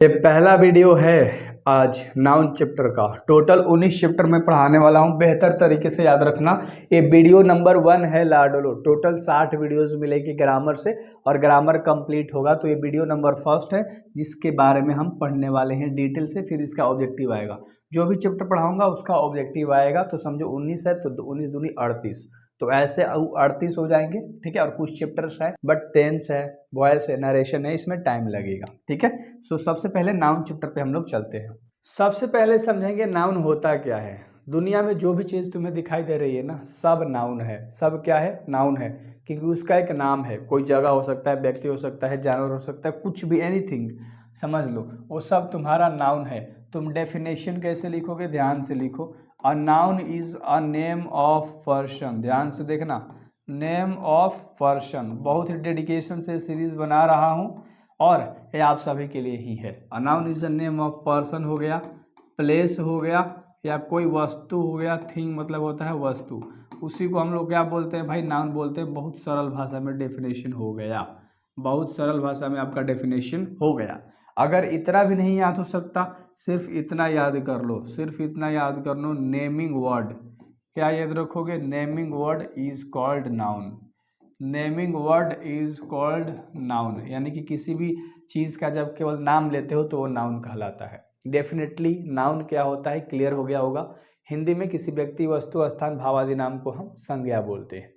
ये पहला वीडियो है आज नाउन चैप्टर का। टोटल 19 चैप्टर में पढ़ाने वाला हूँ, बेहतर तरीके से याद रखना। ये वीडियो नंबर 1 है लाडोलो। टोटल 60 वीडियोस मिलेगी ग्रामर से और ग्रामर कंप्लीट होगा, तो ये वीडियो नंबर 1 है जिसके बारे में हम पढ़ने वाले हैं डिटेल से। फिर इसका ऑब्जेक्टिव आएगा, जो भी चैप्टर पढ़ाऊंगा उसका ऑब्जेक्टिव आएगा। तो समझो 19 है तो 19 दूनी 38, तो ऐसे 38 हो जाएंगे, ठीक है। और कुछ चैप्टर्स है बट टेंस है, वॉयस है, नरेशन है, इसमें टाइम लगेगा, ठीक है। सो सबसे पहले नाउन चैप्टर पे हम लोग चलते हैं। सबसे पहले समझेंगे नाउन होता क्या है। दुनिया में जो भी चीज़ तुम्हें दिखाई दे रही है ना, सब नाउन है। सब क्या है? नाउन है, क्योंकि उसका एक नाम है। कोई जगह हो सकता है, व्यक्ति हो सकता है, जानवर हो सकता है, कुछ भी, एनीथिंग समझ लो, वो सब तुम्हारा नाउन है। तुम डेफिनेशन कैसे लिखोगे? ध्यान से लिखो। A noun is a name of person. ध्यान से देखना, नेम ऑफ पर्सन। बहुत ही डेडिकेशन से सीरीज बना रहा हूँ और ये आप सभी के लिए ही है। A noun is a name of person हो गया, प्लेस हो गया, या कोई वस्तु हो गया। थिंग मतलब होता है वस्तु, उसी को हम लोग क्या बोलते हैं भाई? नाउन बोलते हैं। बहुत सरल भाषा में डेफिनेशन हो गया, बहुत सरल भाषा में आपका डेफिनेशन हो गया। अगर इतना भी नहीं याद हो सकता, सिर्फ इतना याद कर लो, सिर्फ इतना याद कर लो। नेमिंग वर्ड क्या याद रखोगे? Naming word is called noun. Naming word is called noun, यानी कि किसी भी चीज़ का जब केवल नाम लेते हो तो वो नाउन कहलाता है। डेफिनेटली नाउन क्या होता है क्लियर हो गया होगा। हिंदी में किसी व्यक्ति, वस्तु, स्थान, भाव आदि नाम को हम संज्ञा बोलते हैं,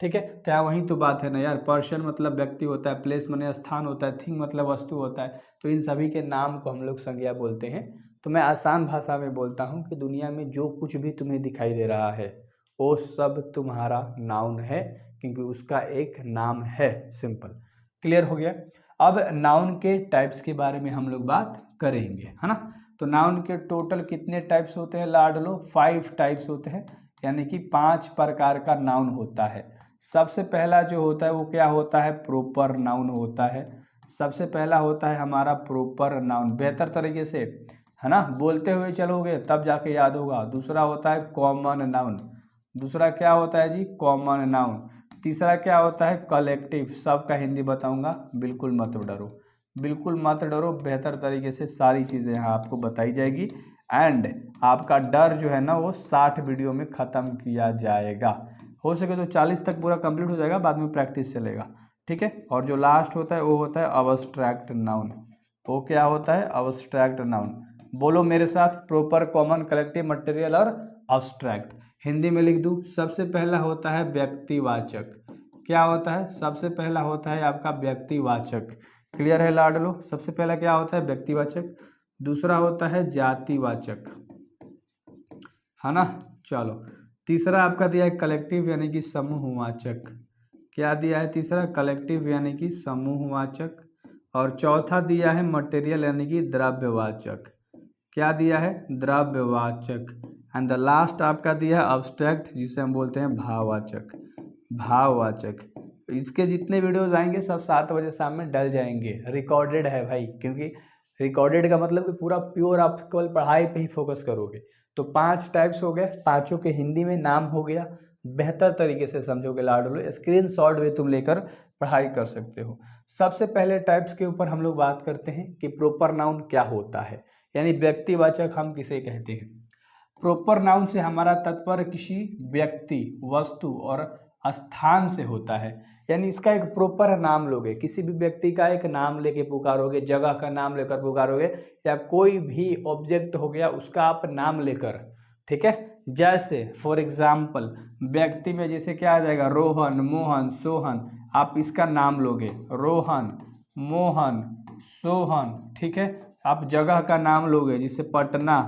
ठीक है। तो यहाँ वही तो बात है ना यार। पर्सन मतलब व्यक्ति होता है, प्लेस माने स्थान होता है, थिंग मतलब वस्तु होता है। तो इन सभी के नाम को हम लोग संज्ञा बोलते हैं। तो मैं आसान भाषा में बोलता हूँ कि दुनिया में जो कुछ भी तुम्हें दिखाई दे रहा है वो सब तुम्हारा नाउन है, क्योंकि उसका एक नाम है। सिंपल, क्लियर हो गया। अब नाउन के टाइप्स के बारे में हम लोग बात करेंगे, है ना। तो नाउन के टोटल कितने टाइप्स होते हैं लाडलो? 5 टाइप्स होते हैं, यानी कि 5 प्रकार का नाउन होता है। सबसे पहला जो होता है वो क्या होता है? प्रॉपर नाउन होता है। सबसे पहला होता है हमारा प्रॉपर नाउन। बेहतर तरीके से, है ना, बोलते हुए चलोगे तब जाके याद होगा। दूसरा होता है कॉमन नाउन। दूसरा क्या होता है जी? Common noun. तीसरा क्या होता है? कलेक्टिव। सबका हिंदी बताऊंगा, बिल्कुल मत डरो, बिल्कुल मत डरो। बेहतर तरीके से सारी चीज़ें यहाँ आपको बताई जाएगी एंड आपका डर जो है ना वो 60 वीडियो में ख़त्म किया जाएगा। हो सके तो 40 तक पूरा कंप्लीट हो जाएगा, बाद में प्रैक्टिस चलेगा, ठीक है। और जो लास्ट होता है वो होता है अब्स्ट्रैक्ट नाउन। वो क्या होता है? Abstract noun. बोलो मेरे साथ, प्रॉपर, कॉमन, कलेक्टिव, मटेरियल और अब्स्ट्रैक्ट। हिंदी में लिख दूँ। सबसे पहला होता है व्यक्तिवाचक। क्या होता है? सबसे पहला होता है आपका व्यक्तिवाचक। क्लियर है लाडलो? सबसे पहला क्या होता है? व्यक्तिवाचक। दूसरा होता है जातिवाचक, है ना। चलो, तीसरा आपका दिया है कलेक्टिव यानी कि समूहवाचक। क्या दिया है तीसरा? कलेक्टिव यानी कि समूहवाचक। और चौथा दिया है मटेरियल यानी कि द्रव्यवाचक। क्या दिया है? द्रव्यवाचक। एंड द लास्ट आपका दिया है अब्स्ट्रैक्ट, जिसे हम बोलते हैं भाववाचक। भाववाचक। इसके जितने वीडियोस आएंगे सब 7 बजे शाम में डल जाएंगे। रिकॉर्डेड है भाई, क्योंकि रिकॉर्डेड का मतलब कि पूरा प्योर आप केवल पढ़ाई पे ही फोकस करोगे। तो 5 टाइप्स हो गए, पांचों के हिंदी में नाम हो गया। बेहतर तरीके से समझोगे लाडलो, स्क्रीन शॉट भी तुम लेकर पढ़ाई कर सकते हो। सबसे पहले टाइप्स के ऊपर हम लोग बात करते हैं कि प्रॉपर नाउन क्या होता है, यानी व्यक्तिवाचक हम किसे कहते हैं। प्रॉपर नाउन से हमारा तात्पर्य किसी व्यक्ति, वस्तु और स्थान से होता है। यानी इसका एक प्रॉपर नाम लोगे, किसी भी व्यक्ति का एक नाम लेके पुकारोगे, जगह का नाम लेकर पुकारोगे, या कोई भी ऑब्जेक्ट हो गया उसका आप नाम लेकर, ठीक है। जैसे फॉर एग्जाम्पल व्यक्ति में जैसे क्या आ जाएगा? रोहन, मोहन, सोहन। आप इसका नाम लोगे, रोहन, मोहन, सोहन, ठीक है। आप जगह का नाम लोगे, जैसे पटना।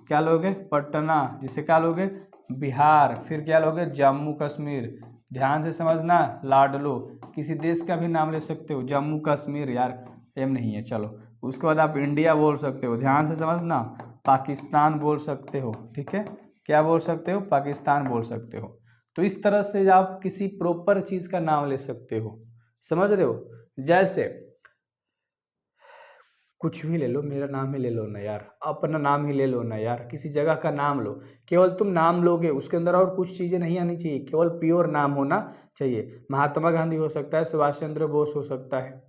क्या लोगे? पटना। जैसे क्या लोगे? बिहार। फिर क्या लोगे? जम्मू कश्मीर। ध्यान से समझना लाडलो, किसी देश का भी नाम ले सकते हो। जम्मू कश्मीर यार एम नहीं है, चलो। उसके बाद आप इंडिया बोल सकते हो, ध्यान से समझना। पाकिस्तान बोल सकते हो, ठीक है। क्या बोल सकते हो? पाकिस्तान बोल सकते हो। तो इस तरह से आप किसी प्रॉपर चीज़ का नाम ले सकते हो, समझ रहे हो। जैसे कुछ भी ले लो, मेरा नाम ही ले लो ना यार, अपना नाम ही ले लो ना यार, किसी जगह का नाम लो। केवल तुम नाम लोगे, उसके अंदर और कुछ चीज़ें नहीं आनी चाहिए, केवल प्योर नाम होना चाहिए। महात्मा गांधी हो सकता है, सुभाष चंद्र बोस हो सकता है।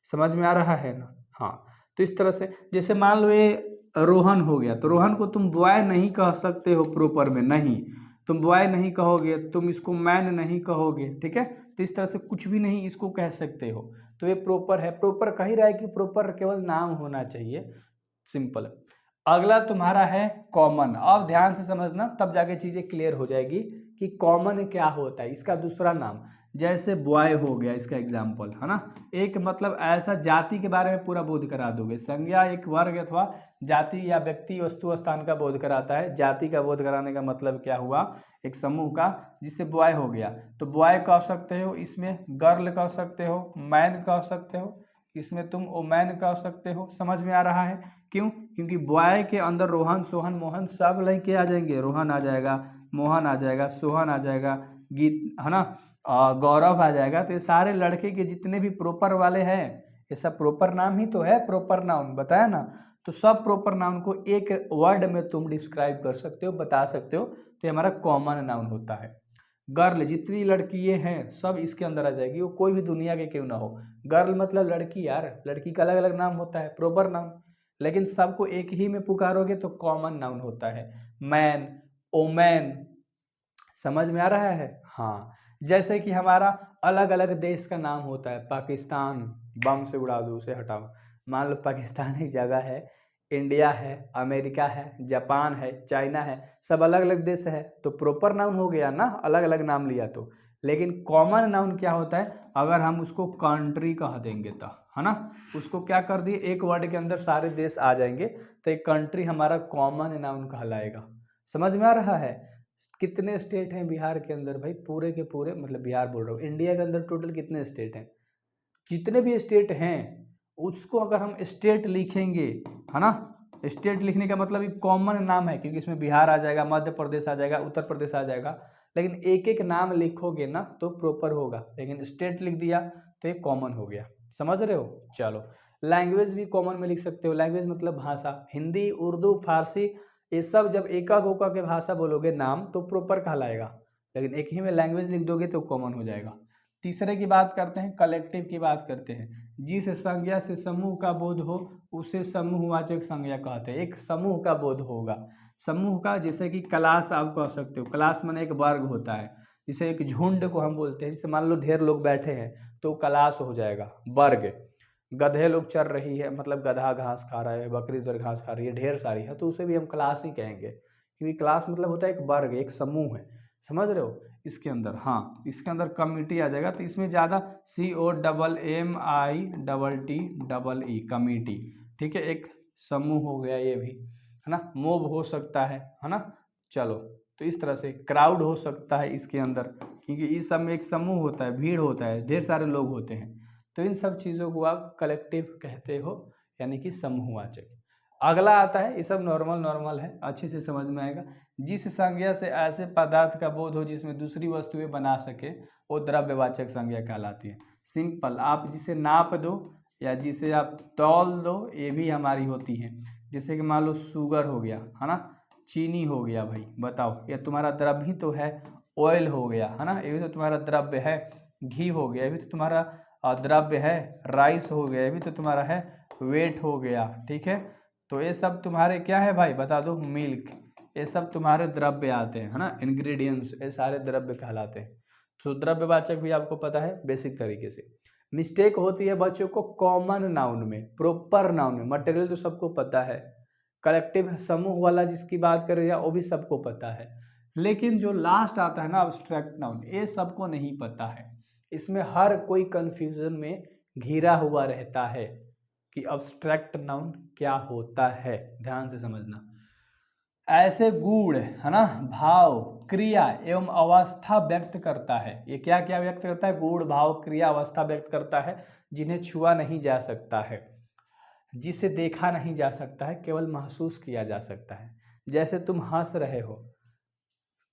समझ में आ रहा है ना? हाँ। तो इस तरह से, जैसे मान लो ये रोहन हो गया, तो रोहन को तुम बॉय नहीं कह सकते हो प्रॉपर में, नहीं, तुम बॉय नहीं कहोगे, तुम इसको मैन नहीं कहोगे, ठीक है। तो इस तरह से कुछ भी नहीं इसको कह सकते हो, तो ये प्रॉपर है। प्रॉपर कह ही रहा है कि प्रॉपर केवल नाम होना चाहिए, सिंपल। अगला तुम्हारा है कॉमन। अब ध्यान से समझना, तब जाके चीजें क्लियर हो जाएगी कि कॉमन क्या होता है, इसका दूसरा नाम। जैसे बॉय हो गया इसका एग्जाम्पल, है ना। एक मतलब ऐसा जाति के बारे में पूरा बोध करा दोगे। संज्ञा एक वर्ग अथवा जाति या व्यक्ति वस्तु स्थान का बोध कराता है। जाति का बोध कराने का मतलब क्या हुआ, एक समूह का, जिससे बॉय हो गया तो बॉय कह सकते हो, इसमें गर्ल कह सकते हो, मैन कह सकते हो, इसमें तुम ओमैन कह सकते हो। समझ में आ रहा है, क्यों? क्योंकि बॉय के अंदर रोहन सोहन मोहन सब लड़के आ जाएंगे, रोहन आ जाएगा, मोहन आ जाएगा, सोहन आ जाएगा, गीत, है ना, गौरव आ जाएगा। तो ये सारे लड़के के जितने भी प्रॉपर वाले हैं, ये सब प्रॉपर नाम ही तो है, प्रॉपर नाउन बताया ना। तो सब प्रॉपर नाउन को एक वर्ड में तुम डिस्क्राइब कर सकते हो, बता सकते हो, तो ये हमारा कॉमन नाउन होता है। गर्ल, जितनी लड़कियां हैं सब इसके अंदर आ जाएगी, वो कोई भी दुनिया के क्यों ना हो। गर्ल मतलब लड़की यार, लड़की का अलग अलग नाम होता है, प्रॉपर नाउन, लेकिन सबको एक ही में पुकारोगे तो कॉमन नाउन होता है। मैन, ओमैन, समझ में आ रहा है? हाँ। जैसे कि हमारा अलग अलग देश का नाम होता है। पाकिस्तान, बम से उड़ा दो, उसे हटाओ। मान लो पाकिस्तान एक जगह है, इंडिया है, अमेरिका है, जापान है, चाइना है, सब अलग अलग देश है, तो प्रॉपर नाउन हो गया ना, अलग अलग नाम लिया तो। लेकिन कॉमन नाउन क्या होता है, अगर हम उसको कंट्री कह देंगे तो, है ना, उसको क्या कर दिए, एक वर्ड के अंदर सारे देश आ जाएंगे, तो एक कंट्री हमारा कॉमन नाउन कहलाएगा। समझ में आ रहा है? कितने स्टेट हैं बिहार के अंदर भाई, पूरे के पूरे, मतलब बिहार बोल रहा हूँ, इंडिया के अंदर टोटल कितने स्टेट हैं? जितने भी स्टेट हैं उसको अगर हम स्टेट लिखेंगे, है ना, स्टेट लिखने का मतलब एक कॉमन नाम है, क्योंकि इसमें बिहार आ जाएगा, मध्य प्रदेश आ जाएगा, उत्तर प्रदेश आ जाएगा, लेकिन एक एक नाम लिखोगे ना तो प्रॉपर होगा, लेकिन स्टेट लिख दिया तो ये कॉमन हो गया। समझ रहे हो? चलो, लैंग्वेज भी कॉमन में लिख सकते हो। लैंग्वेज मतलब भाषा, हिंदी, उर्दू, फारसी, ये सब जब एकाक ओका के भाषा बोलोगे नाम तो प्रॉपर कहलाएगा, लेकिन एक ही में लैंग्वेज लिख दोगे तो कॉमन हो जाएगा। तीसरे की बात करते हैं, कलेक्टिव की बात करते हैं। जिस संज्ञा से समूह का बोध हो उसे समूहवाचक संज्ञा कहते हैं। एक समूह का बोध होगा, समूह का, जैसे कि क्लास आप कह सकते हो, क्लास माने एक वर्ग होता है, जैसे एक झुंड को हम बोलते हैं, जैसे मान लो ढेर लोग बैठे हैं तो क्लास हो जाएगा, वर्ग। गधे लोग चर रही है, मतलब गधा घास खा रहा है, बकरी उधर घास खा रही है, ढेर सारी है, तो उसे भी हम क्लास ही कहेंगे, क्योंकि क्लास मतलब होता है एक वर्ग, एक समूह है। समझ रहे हो? इसके अंदर, हाँ, इसके अंदर कमिटी आ जाएगा, तो इसमें ज़्यादा COMMITT कमिटी, ठीक है, एक समूह हो गया ये भी, है ना। मोब हो सकता है ना। चलो, तो इस तरह से क्राउड हो सकता है इसके अंदर, क्योंकि इस सब में एक समूह होता है, भीड़ होता है, ढेर सारे लोग होते हैं, तो इन सब चीज़ों को आप कलेक्टिव कहते हो, यानी कि समूहवाचक। अगला आता है, ये सब नॉर्मल है, अच्छे से समझ में आएगा। जिस संज्ञा से ऐसे पदार्थ का बोध हो जिसमें दूसरी वस्तुएं बना सके वो द्रव्यवाचक संज्ञा कहलाती है। सिंपल, आप जिसे नाप दो या जिसे आप तौल दो, ये भी हमारी होती है। जैसे कि मान लो शुगर हो गया, है ना, चीनी हो गया, भाई बताओ, ये तुम्हारा द्रव्य ही तो है। ऑयल हो गया, है ना, ये भी तो तुम्हारा द्रव्य है। घी हो गया, ये भी तो तुम्हारा द्रव्य है। राइस हो गया, ये भी तो तुम्हारा है, वेट हो गया, ठीक है। तो ये सब तुम्हारे क्या है भाई, बता दो, मिल्क, ये सब तुम्हारे द्रव्य आते हैं, है ना, इंग्रेडिएंट्स, ये सारे द्रव्य कहलाते हैं। तो द्रव्यवाचक भी आपको पता है बेसिक तरीके से। मिस्टेक होती है बच्चों को कॉमन नाउन में, प्रॉपर नाउन में। मटेरियल तो सबको पता है, कलेक्टिव समूह वाला जिसकी बात कर रहे हैं वो भी सबको पता है, लेकिन जो लास्ट आता है ना अब्स्ट्रैक्ट नाउन, ये सबको नहीं पता है। इसमें हर कोई कंफ्यूजन में घिरा हुआ रहता है कि अब्स्ट्रैक्ट नाउन क्या होता है। ध्यान से समझना। ऐसे गुण, है ना, भाव, क्रिया एवं अवस्था व्यक्त करता है। ये क्या क्या व्यक्त करता है? गुण, भाव, क्रिया, अवस्था व्यक्त करता है, जिन्हें छुआ नहीं जा सकता है, जिसे देखा नहीं जा सकता है, केवल महसूस किया जा सकता है। जैसे तुम हंस रहे हो,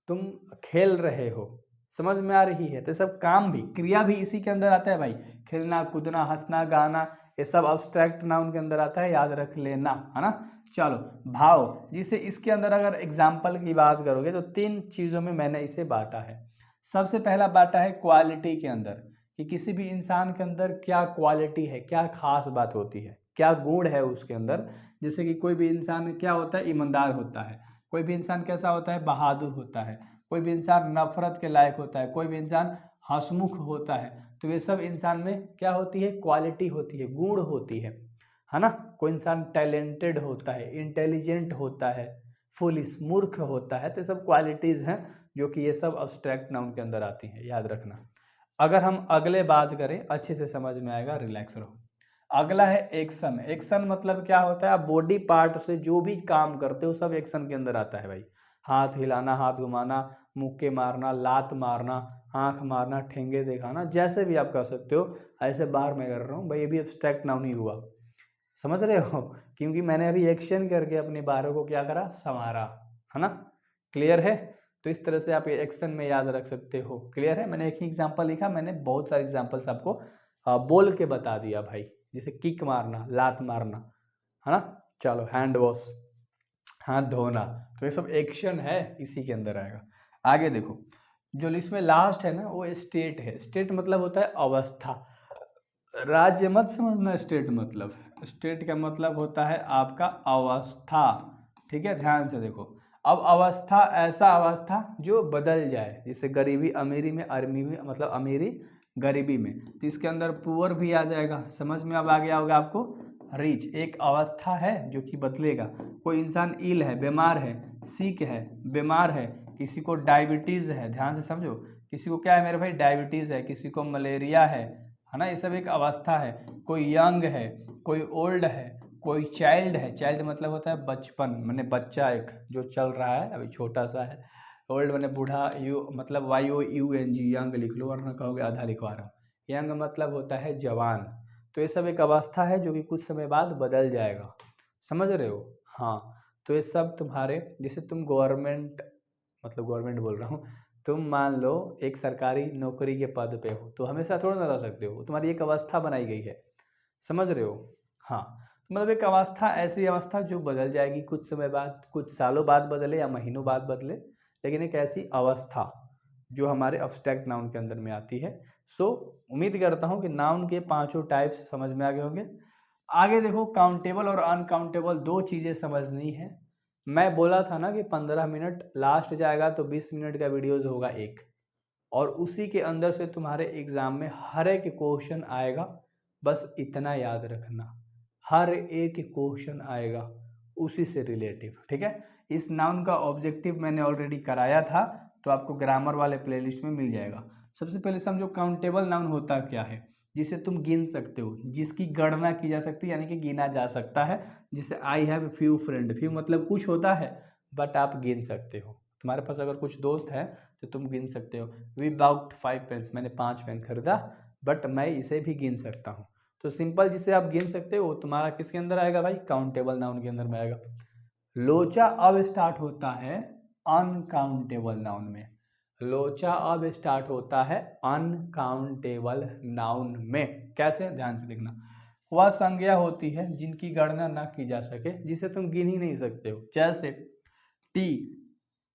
तुम खेल रहे हो, समझ में आ रही है? तो सब काम भी, क्रिया भी इसी के अंदर आता है भाई। खेलना, कूदना, हंसना, गाना, ये सब अब्स्ट्रैक्ट नाउन के अंदर आता है, याद रख लेना, है ना। चलो, भाव, जिसे इसके अंदर अगर एग्जाम्पल की बात करोगे तो 3 चीज़ों में मैंने इसे बांटा है। सबसे पहला बांटा है क्वालिटी के अंदर, कि किसी भी इंसान के अंदर क्या क्वालिटी है, क्या खास बात होती है। क्या गुण है उसके अंदर। जैसे कि कोई भी इंसान क्या होता है, ईमानदार होता है, कोई भी इंसान कैसा होता है, बहादुर होता है, कोई भी इंसान नफरत के लायक होता है, कोई भी इंसान हंसमुख होता है। तो ये सब इंसान में क्या होती है, क्वालिटी होती है, गुण होती है ना। कोई इंसान टैलेंटेड होता है, इंटेलिजेंट होता है, फुलिश मूर्ख होता है। तो सब क्वालिटीज़ हैं जो कि ये सब अब्स्ट्रैक्ट नाउन के अंदर आती हैं, याद रखना। अगर हम अगले बात करें, अच्छे से समझ में आएगा, रिलैक्स रहो। अगला है एक्शन। एक्शन मतलब क्या होता है, आप बॉडी पार्ट से जो भी काम करते हो सब एक्शन के अंदर आता है भाई। हाथ हिलाना, हाथ घुमाना, मुक्के मारना, लात मारना, आंख मारना, ठेंगे दिखाना, जैसे भी आप कर सकते हो। ऐसे बार मैं कर रहा हूँ भाई, ये भी एब्स्ट्रैक्ट नाउन ही हुआ, समझ रहे हो, क्योंकि मैंने अभी एक्शन करके अपनी बारों को क्या करा, संवारा, है ना। क्लियर है। तो इस तरह से आप ये एक्शन में याद रख सकते हो। क्लियर है। मैंने एक ही एग्जांपल लिखा, मैंने बहुत सारे एग्जांपल्स आपको बोल के बता दिया भाई। जैसे किक मारना, लात मारना, है ना। चलो, हैंड वॉश, हाथ धोना, तो ये सब एक्शन है, इसी के अंदर आएगा। आगे देखो, जो इसमें लास्ट है ना, वो स्टेट है। स्टेट मतलब होता है अवस्था। राज्य मत समझना स्टेट मतलब, स्टेट का मतलब होता है आपका अवस्था। ठीक है, ध्यान से देखो। अब अवस्था, ऐसा अवस्था जो बदल जाए, जैसे गरीबी अमीरी में, अमीरी में मतलब अमीरी गरीबी में, तो इसके अंदर पुअर भी आ जाएगा। समझ में अब आ गया होगा आपको। रिच एक अवस्था है जो कि बदलेगा। कोई इंसान इल है, बीमार है, सिक है, बीमार है, किसी को डायबिटीज़ है, ध्यान से समझो, किसी को क्या है मेरे भाई, डायबिटीज़ है, किसी को मलेरिया है ना। ये सब एक अवस्था है। कोई यंग है, कोई ओल्ड है, कोई चाइल्ड है। चाइल्ड मतलब होता है बचपन, मैंने बच्चा एक जो चल रहा है अभी, छोटा सा है। ओल्ड मैंने बूढ़ा, यू मतलब YOUNG, यंग लिख लो, वरना कहोगे आधा लिखवा रहा हूँ। यंग मतलब होता है जवान। तो ये सब एक अवस्था है जो कि कुछ समय बाद बदल जाएगा, समझ रहे हो। हाँ, तो ये सब तुम्हारे, जैसे तुम गवर्नमेंट, मतलब गवर्नमेंट बोल रहा हूँ, तुम मान लो एक सरकारी नौकरी के पद पे हो, तो हमेशा थोड़ा ना रह सकते हो, तुम्हारी एक अवस्था बनाई गई है, समझ रहे हो। हाँ, मतलब एक अवस्था, ऐसी अवस्था जो बदल जाएगी कुछ समय बाद, कुछ सालों बाद बदले या महीनों बाद बदले, लेकिन एक ऐसी अवस्था जो हमारे अब्स्ट्रैक्ट नाउन के अंदर में आती है। सो उम्मीद करता हूँ कि नाउन के पांचों टाइप्स समझ में आ गए होंगे। आगे देखो, काउंटेबल और अनकाउंटेबल दो चीज़ें समझनी है। मैं बोला था ना कि 15 मिनट लास्ट जाएगा, तो 20 मिनट का वीडियोज होगा एक, और उसी के अंदर से तुम्हारे एग्जाम में हर एक क्वेश्चन आएगा। बस इतना याद रखना, हर एक क्वेश्चन आएगा उसी से रिलेटिव। ठीक है, इस नाउन का ऑब्जेक्टिव मैंने ऑलरेडी कराया था, तो आपको ग्रामर वाले प्लेलिस्ट में मिल जाएगा। सबसे पहले समझो काउंटेबल नाउन होता क्या है, जिसे तुम गिन सकते हो, जिसकी गणना की जा सकती है, यानी कि गिना जा सकता है। जैसे I have few friend, few मतलब कुछ होता है, बट आप गिन सकते हो। तुम्हारे पास अगर कुछ दोस्त है तो तुम गिन सकते हो। वी बाउट 5 पेन्स, मैंने 5 पेन खरीदा, बट मैं इसे भी गिन सकता हूँ। तो सिंपल जिसे आप गिन सकते हो, तुम्हारा किसके अंदर आएगा भाई, काउंटेबल नाउन के अंदर में आएगा। लोचा अब स्टार्ट होता है अनकाउंटेबल नाउन में। लोचा अब स्टार्ट होता है अनकाउंटेबल नाउन में। कैसे, ध्यान से देखना। वह संज्ञा होती है जिनकी गणना न की जा सके, जिसे तुम गिन ही नहीं सकते हो। जैसे टी,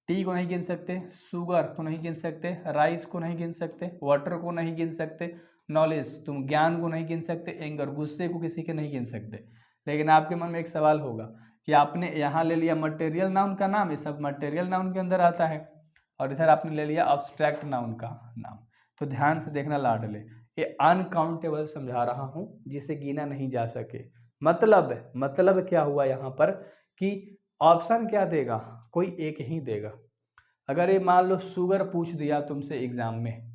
टी को नहीं गिन सकते, शुगर को नहीं गिन सकते, राइस को नहीं गिन सकते, वाटर को नहीं गिन सकते, नॉलेज तुम ज्ञान को नहीं गिन सकते, एंगर गुस्से को किसी के नहीं गिन सकते। लेकिन आपके मन में एक सवाल होगा कि आपने यहाँ ले लिया मटेरियल नाउन का नाम, ये सब मटेरियल नाउन के अंदर आता है, और इधर आपने ले लिया अब्स्ट्रैक्ट नाउन का नाम। तो ध्यान से देखना लाडले, ये अनकाउंटेबल समझा रहा हूँ, जिसे गिना नहीं जा सके। मतलब क्या हुआ यहाँ पर कि ऑप्शन क्या देगा, कोई एक ही देगा। अगर ये मान लो शुगर पूछ दिया तुमसे एग्जाम में,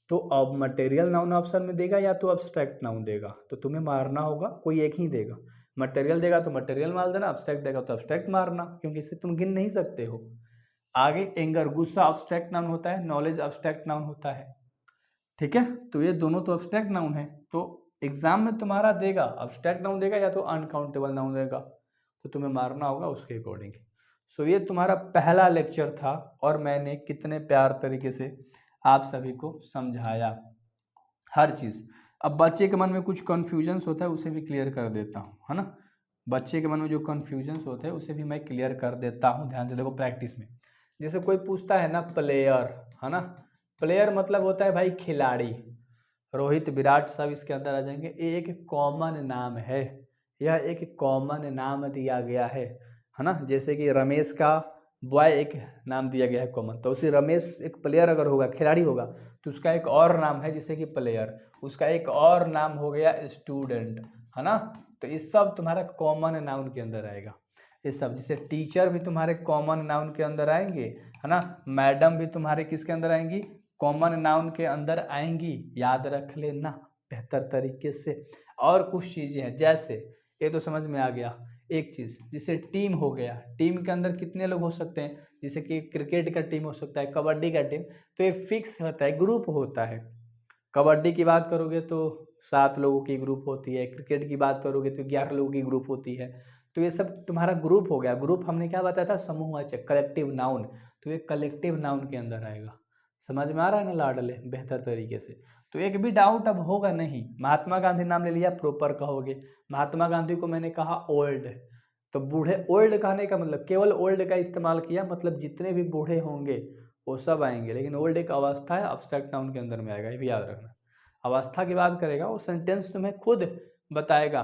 तो अब मटेरियल नाउन ऑप्शन में देगा या तो अब्स्ट्रैक्ट नाउन देगा, तो तुम्हें मारना होगा, कोई एक ही देगा। मटेरियल देगा तो मटेरियल मार देना, अब्स्ट्रैक्ट देगा तो अब्स्ट्रैक्ट मारना, क्योंकि इससे तुम गिन नहीं सकते हो। आगे एंगर गुस्सा अब्स्ट्रैक्ट नाउन होता है, नॉलेज अब्स्ट्रैक्ट नाउन होता है। ठीक है, तो ये दोनों तो अब्स्ट्रैक्ट नाउन है, तो एग्जाम में तुम्हारा देगा अब्स्ट्रैक्ट नाउन देगा या तो अनकाउंटेबल नाउन देगा, तो तुम्हें मारना होगा उसके अकॉर्डिंग। सो ये तुम्हारा पहला लेक्चर था, और मैंने कितने प्यार तरीके से आप सभी को समझाया हर चीज़। अब बच्चे के मन में कुछ कन्फ्यूजन्स होता है, उसे भी क्लियर कर देता हूँ, है ना। बच्चे के मन में जो कन्फ्यूजन्स होते हैं उसे भी मैं क्लियर कर देता हूँ। ध्यान से देखो प्रैक्टिस में, जैसे कोई पूछता है ना प्लेयर, है ना, प्लेयर मतलब होता है भाई खिलाड़ी। रोहित, विराट सब इसके अंदर आ जाएंगे। ये एक कॉमन नाम है, यह एक कॉमन नाम दिया गया है ना। जैसे कि रमेश का बॉय एक नाम दिया गया है कॉमन, तो उसी रमेश एक प्लेयर अगर होगा, खिलाड़ी होगा, तो उसका एक और नाम है जैसे कि प्लेयर, उसका एक और नाम हो गया स्टूडेंट, है ना। तो ये सब तुम्हारा कॉमन नाउन के अंदर आएगा। ये सब जैसे टीचर भी तुम्हारे कॉमन नाउन के अंदर आएंगे, है ना। मैडम भी तुम्हारे किसके अंदर आएंगी, कॉमन नाउन के अंदर आएंगी, याद रख लेना बेहतर तरीके से। और कुछ चीज़ें हैं, जैसे ये तो समझ में आ गया। एक चीज़ जैसे टीम हो गया, टीम के अंदर कितने लोग हो सकते हैं, जैसे कि क्रिकेट का टीम हो सकता है, कबड्डी का टीम, तो ये फिक्स होता है, ग्रुप होता है। कबड्डी की बात करोगे तो 7 लोगों की ग्रुप होती है, क्रिकेट की बात करोगे तो 11 लोगों की ग्रुप होती है। तो ये सब तुम्हारा ग्रुप हो गया। ग्रुप हमने क्या बताया था, समूहवाचक, कलेक्टिव नाउन, तो ये कलेक्टिव नाउन के अंदर आएगा। समझ में आ रहा है ना लाडले, बेहतर तरीके से। तो एक भी डाउट अब होगा नहीं। महात्मा गांधी नाम ले लिया, प्रॉपर कहोगे। महात्मा गांधी को मैंने कहा ओल्ड, तो बूढ़े, ओल्ड कहने का मतलब केवल ओल्ड का इस्तेमाल किया, मतलब जितने भी बूढ़े होंगे वो सब आएंगे, लेकिन ओल्ड एक अवस्था है, अब्स्ट्रैक्ट नाउन के अंदर में आएगा, ये भी याद रखना। अवस्था की बात करेगा, वो सेंटेंस तुम्हें खुद बताएगा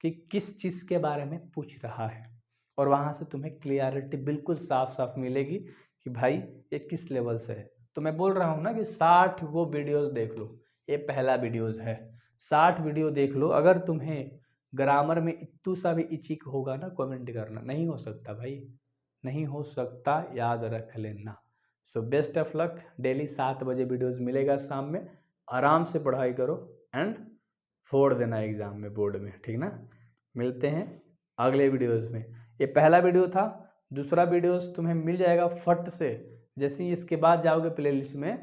कि किस चीज़ के बारे में पूछ रहा है, और वहाँ से तुम्हें क्लियरिटी बिल्कुल साफ साफ मिलेगी कि भाई ये किस लेवल से है। तो मैं बोल रहा हूँ ना कि 60 वो वीडियोस देख लो, ये पहला वीडियोस है, 60 वीडियो देख लो। अगर तुम्हें ग्रामर में इतू सा भी इचिक होगा ना, कमेंट करना। नहीं हो सकता भाई, नहीं हो सकता, याद रख लेना। So best of luck. Daily 7 बजे वीडियोस मिलेगा शाम में, आराम से पढ़ाई करो एंड फोड़ देना एग्जाम में, बोर्ड में, ठीक ना। मिलते हैं अगले वीडियोस में। ये पहला वीडियो था, दूसरा वीडियोस तुम्हें मिल जाएगा फट से, जैसे ही इसके बाद जाओगे प्लेलिस्ट में,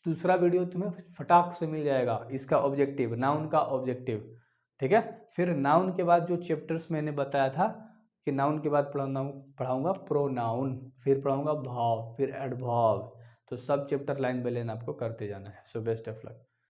दूसरा वीडियो तुम्हें फटाक से मिल जाएगा, इसका ऑब्जेक्टिव, नाउन का ऑब्जेक्टिव, ठीक है। फिर नाउन के बाद जो चैप्टर्स मैंने बताया था कि नाउन के बाद पढ़ाऊंगा प्रोनाउन, फिर पढ़ाऊंगा भाव, फिर एडवर्ब, तो सब चैप्टर लाइन बाय लाइन आपको करते जाना है। So best of luck.